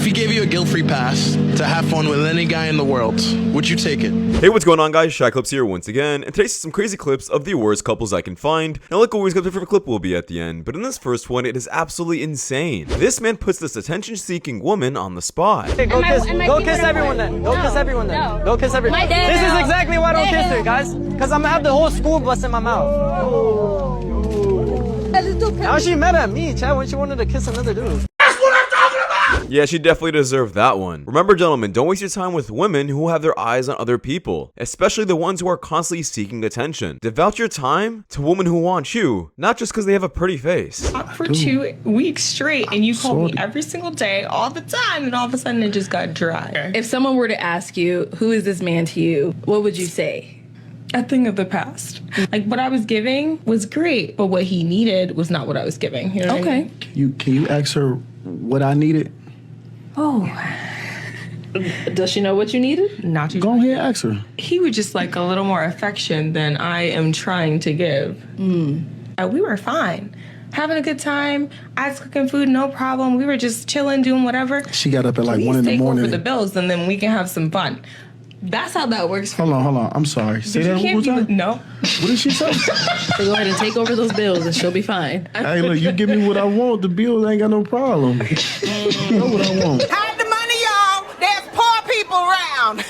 he gave you a guilt-free pass to have fun with any guy in the world, would you take it? Hey, what's going on, guys? Shak-Clips here once again, and today's some crazy clips of the worst couples I can find. Now, like always, guys, my favorite clip will be at the end, but in this first one, it is absolutely insane. This man puts this attention-seeking woman on the spot. Hey, go kiss everyone then. Go kiss everyone then. Go kiss everyone. This is exactly why I don't kiss her, guys. Because I'm gonna have the whole school bus in my mouth. Now she mad at me, Chad, when she wanted to kiss another dude. Yeah, she definitely deserved that one. Remember, gentlemen, don't waste your time with women who have their eyes on other people, especially the ones who are constantly seeking attention. Devote your time to women who want you, not just because they have a pretty face. For 2 weeks straight, and you called me every single day, all the time, and all of a sudden it just got dry. If someone were to ask you, who is this man to you, what would you say? A thing of the past. Like, what I was giving was great, but what he needed was not what I was giving. You know what I mean? Can you ask her what I needed? Oh. Does she know what you needed? Not you. Go ahead, ask her. He would just like a little more affection than I am trying to give. We were fine. Having a good time. I was cooking food, no problem. We were just chilling, doing whatever. She got up at like Please 1 in the morning. take over the bills, and then we can have some fun. That's how that works. Hold on. I'm sorry. Say that one more time. No. What did she say? So go ahead and take over those bills and she'll be fine. Hey, look, you give me what I want. The bills ain't got no problem. You know what I want. Hide the money, y'all. There's poor people around.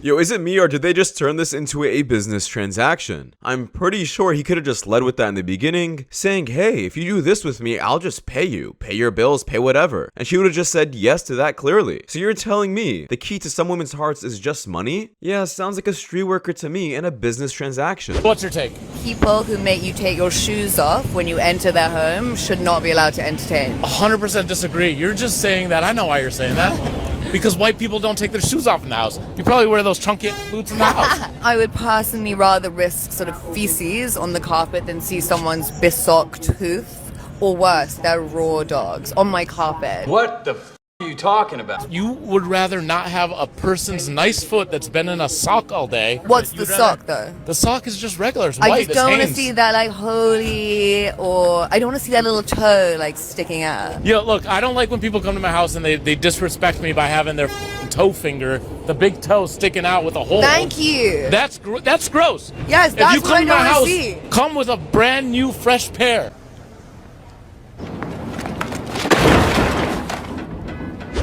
Yo, is it me or did they just turn this into a business transaction? I'm pretty sure he could have just led with that in the beginning, saying, hey, if you do this with me, I'll just pay you. Pay your bills, pay whatever. And she would have just said yes to that clearly. So you're telling me the key to some women's hearts is just money? Yeah, sounds like a street worker to me and a business transaction. What's your take? People who make you take your shoes off when you enter their home should not be allowed to entertain. 100% disagree. You're just saying that. I know why you're saying that. Because white people don't take their shoes off in the house. You probably wear those chunky boots in the house. I would personally rather risk sort of feces on the carpet than see someone's besocked hoof, or worse, their raw dogs on my carpet. What the f are you talking about? You would rather not have a person's nice foot that's been in a sock all day. What's the sock, though? The sock is just regular. It's white. I just don't want to see that, like, holy, or I don't want to see that little toe, like, sticking out. Yeah, look, I don't like when people come to my house and they disrespect me by having their toe finger, the big toe sticking out with a hole. Thank you. That's gross. Yes, that's if you what I come to my don't house, see. come with a brand new, fresh pair.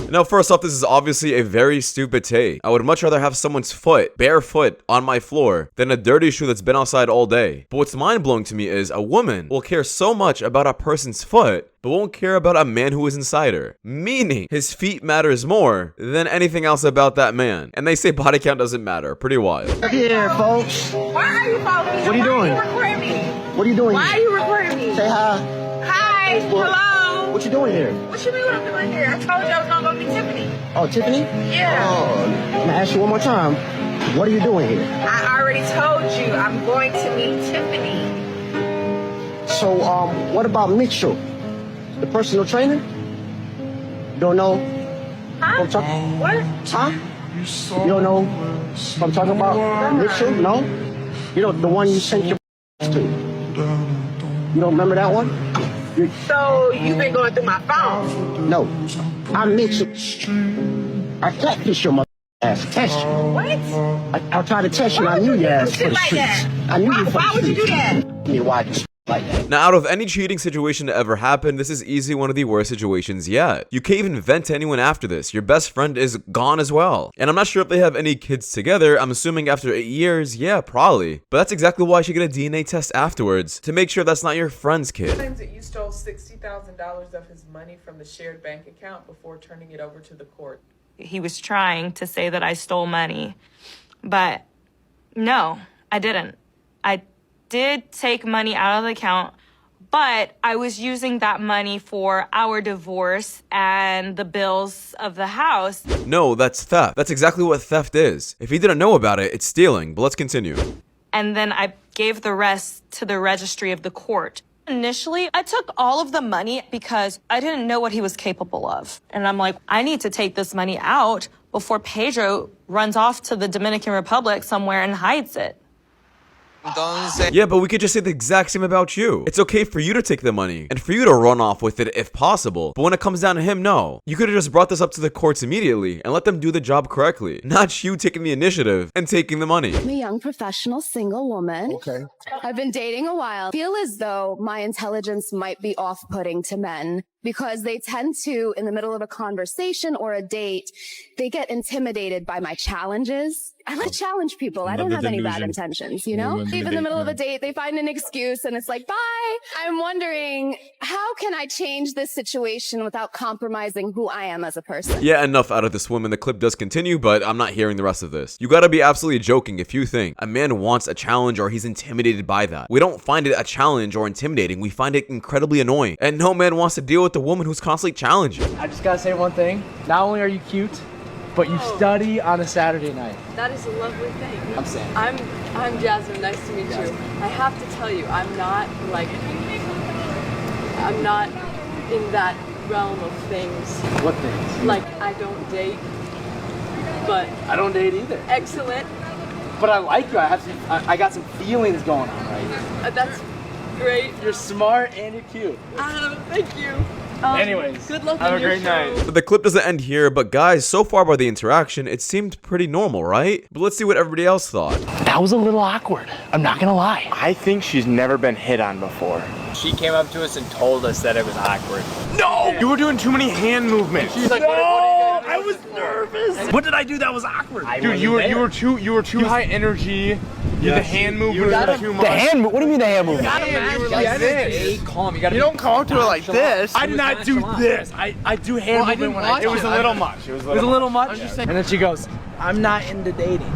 Now, first off, this is obviously a very stupid take. I would much rather have someone's foot, barefoot, on my floor than a dirty shoe that's been outside all day. But what's mind-blowing to me is a woman will care so much about a person's foot, but won't care about a man who is inside her. Meaning, his feet matters more than anything else about that man. And they say body count doesn't matter. Pretty wild. Here, folks. Why are you following me? What are you doing? Why are you recording me? What are you doing Why are you recording me? Say hi. Hi. Hello. What you doing here? What you mean what I'm doing here? I told you I was gonna go meet Tiffany. Oh, Tiffany? Yeah. I'm gonna ask you one more time. What are you doing here? I already told you I'm going to meet Tiffany. So, what about Mitchell? The personal trainer? Don't know? Huh? I'm talking. What? Huh? You don't know what I'm talking about? Mitchell? No? You know, the one you sent your to. You don't remember that one? So you've been going through my phone? No. I'm Mitchell. I catfish your mother ass. Test you. What? I'll try to test you. I knew your ass for the like streets. that? I knew you for the Why would you do streets. that? Me, why you like that? Now, out of any cheating situation to ever happen, this is easily one of the worst situations yet. You can't even vent to anyone after this. Your best friend is gone as well. And I'm not sure if they have any kids together. I'm assuming after 8 years, yeah, probably. But that's exactly why you should get a DNA test afterwards to make sure that's not your friend's kid. Claims that you stole $60,000 of his money from the shared bank account before turning it over to the court. He was trying to say that I stole money, but no, I didn't. I did take money out of the account, but I was using that money for our divorce and the bills of the house. No, that's theft. That's exactly what theft is. If he didn't know about it, it's stealing. But let's continue. And then I gave the rest to the registry of the court. Initially, I took all of the money because I didn't know what he was capable of. And I'm like, I need to take this money out before Pedro runs off to the Dominican Republic somewhere and hides it. Yeah, but we could just say the exact same about you. It's okay for you to take the money and for you to run off with it if possible. But when it comes down to him, no. You could have just brought this up to the courts immediately and let them do the job correctly. Not you taking the initiative and taking the money. I'm a young professional single woman. Okay. I've been dating a while. I feel as though my intelligence might be off-putting to men because they tend to, in the middle of a conversation or a date, they get intimidated by my challenges. I like to challenge people. I don't have any bad intentions, you know? Even in the middle of a date, they find an excuse and it's like, bye. I'm wondering, how can I change this situation without compromising who I am as a person? Yeah, enough out of this woman. The clip does continue, but I'm not hearing the rest of this. You gotta be absolutely joking if you think a man wants a challenge or he's intimidated by that. We don't find it a challenge or intimidating. We find it incredibly annoying. And no man wants to deal with the woman who's constantly challenging. I just gotta say one thing. Not only are you cute, but you study on a Saturday night. That is a lovely thing. I'm saying. I'm Jasmine. Nice to meet you. I have to tell you, I'm not in that realm of things. What things? Like, I don't date, but I don't date either. excellent. But I like you. I got some feelings going on right now. That's great. You're smart and you're cute. Thank you. Anyways, good luck have on a your great show. night. But the clip doesn't end here, but guys, so far by the interaction, it seemed pretty normal, right? But let's see what everybody else thought. That was a little awkward. I'm not gonna lie. I think she's never been hit on before. She came up to us and told us that it was awkward. No! You were doing too many hand movements. She's like, no! I was nervous. What did I do that was awkward? Dude, you were too high energy. The hand movements were too much. The hand movement? What do you mean the hand movement? You were like this. Calm. You don't come up to it like this. I did not do this. I do hand movement when I do it. was a little much. It was a little much? And then she goes, I'm not into dating.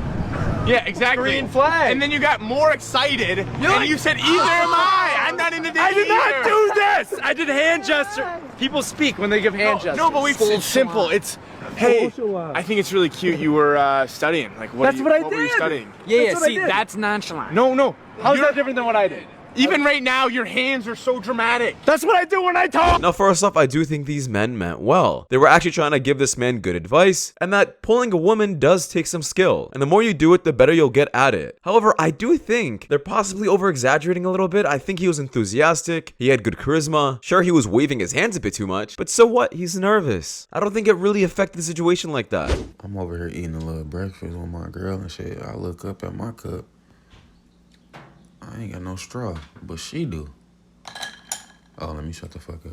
Yeah, exactly. Green flag. And then you got more excited, and you said, either am I. I'm not into dating I did not either. do this. I did hand gesture. People speak when they give hand gestures. No, but it's simple. It's, hey, I think it's really cute you were studying. Like, what were you studying? Yeah, see, that's nonchalant. No. How's that different than what I did? Even right now, your hands are so dramatic. That's what I do when I talk. Now, first off, I do think these men meant well. They were actually trying to give this man good advice, and that pulling a woman does take some skill. And the more you do it, the better you'll get at it. However, I do think they're possibly over-exaggerating a little bit. I think he was enthusiastic. He had good charisma. Sure, he was waving his hands a bit too much, but so what? He's nervous. I don't think it really affected the situation like that. I'm over here eating a little breakfast with my girl and shit. I look up at my cup. I ain't got no straw, but she do. Oh, let me shut the fuck up.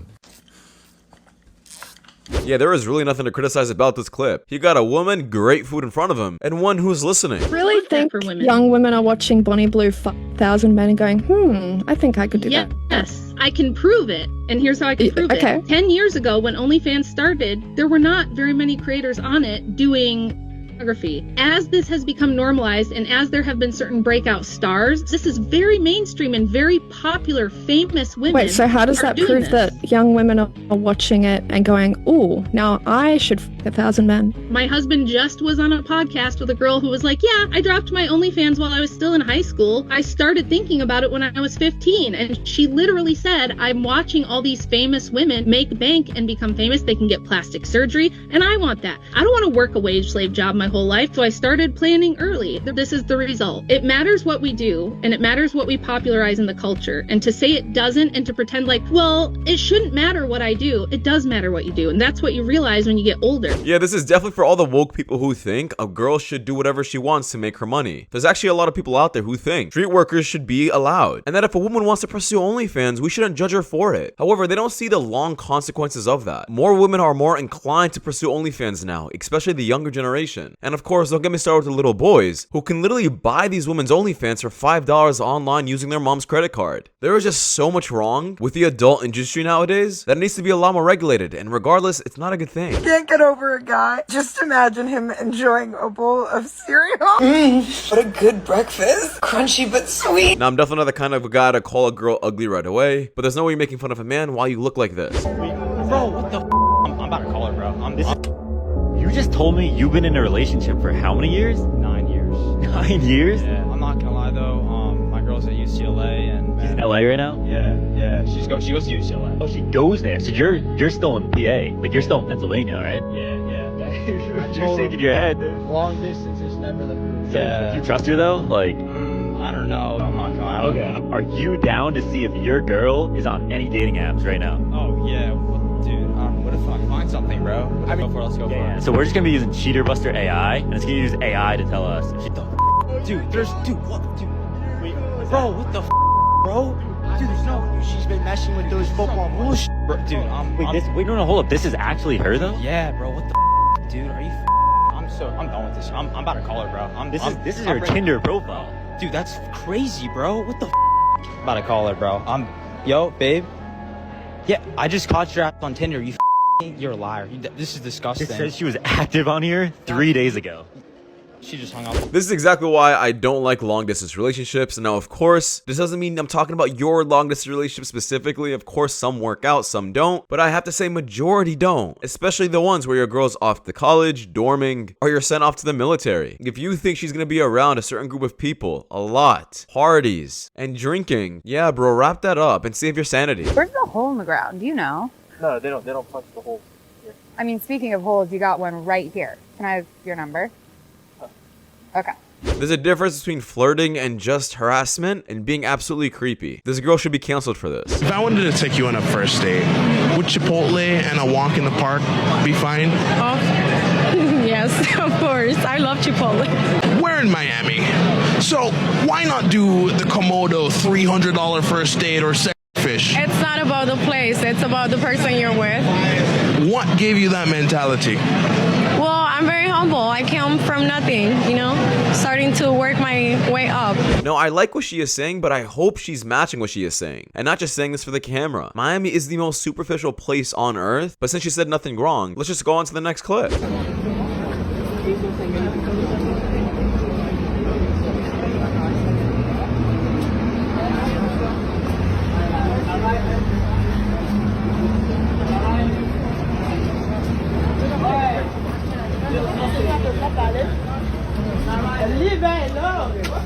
Yeah, there is really nothing to criticize about this clip. He got a woman, great food in front of him, and one who's listening. Really think young women are watching Bonnie Blue 1,000 men and going, I think I could do that. Yes, I can prove it. And here's how I can prove it. 10 years ago, when OnlyFans started, there were not very many creators on it doing pornography. As this has become normalized and as there have been certain breakout stars, this is very mainstream and very popular, famous women. Wait, so how does that prove that young women are watching it and going, ooh, now I should f 1,000 men? My husband just was on a podcast with a girl who was like, yeah, I dropped my OnlyFans while I was still in high school. I started thinking about it when I was 15. And she literally said, I'm watching all these famous women make bank and become famous. They can get plastic surgery. And I want that. I don't want to work a wage slave job my whole life, so I started planning early. This is the result. It matters what we do, and it matters what we popularize in the culture. And to say it doesn't, and to pretend like, well, it shouldn't matter what I do, it does matter what you do. And that's what you realize when you get older. Yeah, this is definitely for all the woke people who think a girl should do whatever she wants to make her money. There's actually a lot of people out there who think street workers should be allowed, and that if a woman wants to pursue OnlyFans, we shouldn't judge her for it. However, they don't see the long consequences of that. More women are more inclined to pursue OnlyFans now, especially the younger generation. And of course, don't get me started with the little boys who can literally buy these women's OnlyFans for $5 online using their mom's credit card. There is just so much wrong with the adult industry nowadays that it needs to be a lot more regulated, and regardless, it's not a good thing. Can't get over a guy. Just imagine him enjoying a bowl of cereal. What a good breakfast. Crunchy but sweet. Now, I'm definitely not the kind of guy to call a girl ugly right away, but there's no way you're making fun of a man while you look like this. Bro, what the f? I'm about to call her, bro. You just told me you've been in a relationship for how many years? 9 years. 9 years? Yeah, I'm not gonna lie though. My girl's at UCLA and she's in LA right now? Yeah. She goes to UCLA. Oh, she goes there. So you're still in PA. Like you're still in Pennsylvania, right? Yeah. You're shaking your head. Long distance is never the move. So, do you trust her though? Like, I don't know. I'm not going. Okay. Are you down to see if your girl is on any dating apps right now? Oh, yeah. Dude, what if I find something, bro? Let's go for it. Yeah. So we're just gonna be using Cheater Buster AI, and it's gonna use AI to tell us if she Dude, what? Dude, wait, bro, what the bro? Dude, there's no. She's been messing with those football bullshit, bro. Dude, wait, no, hold up. This is actually her, though? Yeah, bro, what the dude, are you I'm done with this. I'm about to call her, bro. This is her Tinder profile. Dude, that's crazy, bro. What the I'm about to call her, bro. Yo, babe. Yeah, I just caught your ass on Tinder. You're a liar. This is disgusting. It says she was active on here 3 days ago. She just hung up. This is exactly why I don't like long distance relationships. Now, of course, this doesn't mean I'm talking about your long distance relationship specifically. Of course, some work out, some don't. But I have to say majority don't. Especially the ones where your girl's off to college, dorming, or you're sent off to the military. If you think she's gonna be around a certain group of people, a lot, parties, and drinking, yeah, bro, wrap that up and save your sanity. Where's the hole in the ground? Do you know? No, they don't punch the hole. I mean, speaking of holes, you got one right here. Can I have your number? Okay. There's a difference between flirting and just harassment and being absolutely creepy. This girl should be canceled for this. If I wanted to take you on a first date, would Chipotle and a walk in the park be fine? Oh, yes, of course. I love Chipotle. We're in Miami, so why not do the Komodo $300 first date or second fish? It's not about the place. It's about the person you're with. What gave you that mentality? Well, I'm very humble. I came from nothing, starting to work my way up. No, I like what she is saying, but I hope she's matching what she is saying and not just saying this for the camera. Miami is the most superficial place on earth, but since she said nothing wrong, let's just go on to the next clip.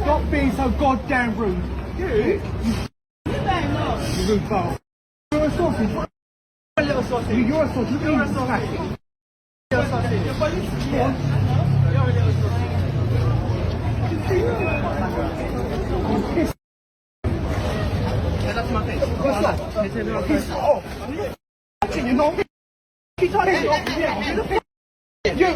Stop being so goddamn rude. You rude bastard. You're a sausage. You're a little sausage. You're a sausage. You're a sausage. You're a sausage. You're a little sausage. That's my face. What's that? Piss off. You know? Keep talking. You.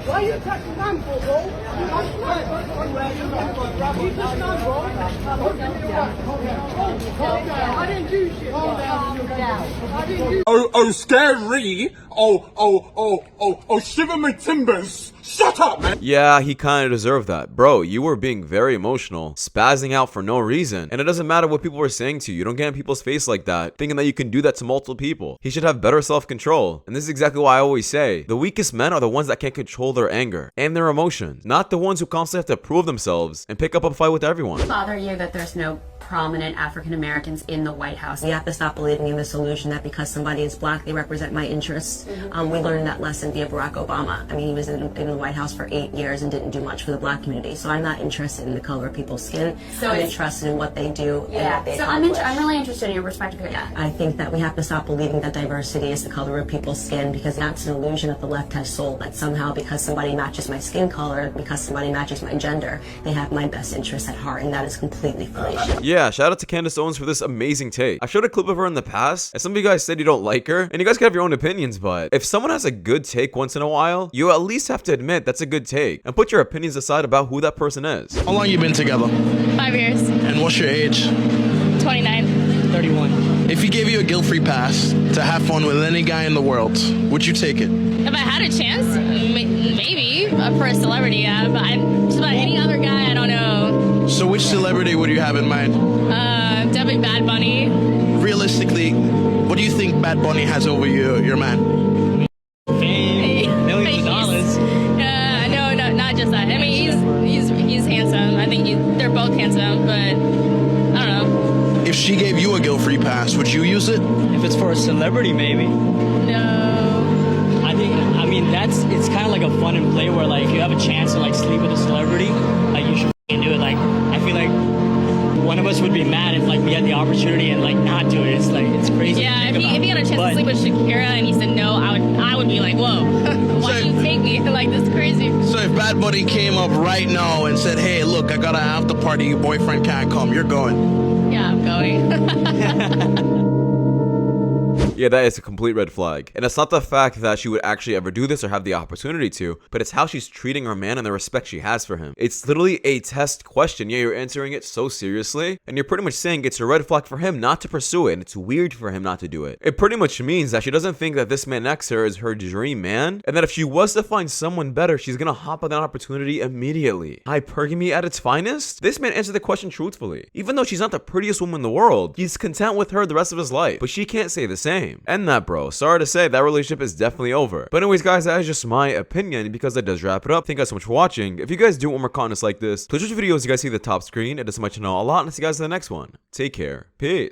Why are you attacking man for, bro? I didn't do shit. Oh, scary. Oh, shiver my timbers. Shut up, man. Yeah, he kind of deserved that. Bro, you were being very emotional, spazzing out for no reason. And it doesn't matter what people were saying to you. You don't get in people's face like that, thinking that you can do that to multiple people. He should have better self-control. And this is exactly why I always say, the weakest men are the ones that can't control their anger and their emotions, not the ones who constantly have to prove themselves and pick up a fight with everyone. Bother you that there's no prominent African Americans in the White House? We have to stop believing in this illusion that because somebody is black, they represent my interests. We learned that lesson via Barack Obama. I mean, he was in the White House for 8 years and didn't do much for the black community. So I'm not interested in the color of people's skin. So I'm interested in what they do and what they accomplish. I'm really interested in your perspective here. Yeah, I think that we have to stop believing that diversity is the color of people's skin, because that's an illusion that the left has sold, that somehow because somebody matches my skin color, because somebody matches my gender, they have my best interests at heart, and that is completely fallacious. Yeah, shout out to Candace Owens for this amazing take. I've showed a clip of her in the past, and some of you guys said you don't like her, and you guys can have your own opinions, but if someone has a good take once in a while, you at least have to admit that's a good take, and put your opinions aside about who that person is. How long you been together? 5 years. And what's your age? 29. 31. If he gave you a guilt-free pass to have fun with any guy in the world, would you take it? If I had a chance, maybe. For a celebrity, yeah. But just about any other guy, I don't know. So which celebrity would you have in mind? Definitely Bad Bunny. Realistically, what do you think Bad Bunny has over your man? Fame, millions of dollars. No, not just that. I mean, he's handsome. I think they're both handsome, but I don't know. If she gave you a guilt-free pass, would you use it? If it's for a celebrity, maybe. No. I mean, it's kind of like a fun and play where, like, you have a chance to, like, sleep with a celebrity, like, you should do it. Like, I feel like one of us would be mad if like we had the opportunity and like not do it. It's like it's crazy. Yeah, if he had a chance to sleep with Shakira and he said no, I would be like, whoa, why did you take me? Like, this is crazy. So if Bad Bunny came up right now and said, hey, look, I got an after party, your boyfriend can't come, you're going? Yeah, I'm going. Yeah, that is a complete red flag. And it's not the fact that she would actually ever do this or have the opportunity to, but it's how she's treating her man and the respect she has for him. It's literally a test question. Yeah, you're answering it so seriously, and you're pretty much saying it's a red flag for him not to pursue it, and it's weird for him not to do it. It pretty much means that she doesn't think that this man next to her is her dream man, and that if she was to find someone better, she's gonna hop on that opportunity immediately. Hypergamy at its finest? This man answered the question truthfully. Even though she's not the prettiest woman in the world, he's content with her the rest of his life, but she can't say the same. And that, bro, sorry to say, that relationship is definitely over. But anyways, guys, that is just my opinion, because that does wrap it up. Thank you guys so much for watching. If you guys do want more content like this, please watch videos you guys see the top screen. It does so much to know a lot, and I'll see you guys in the next one. Take care. Peace.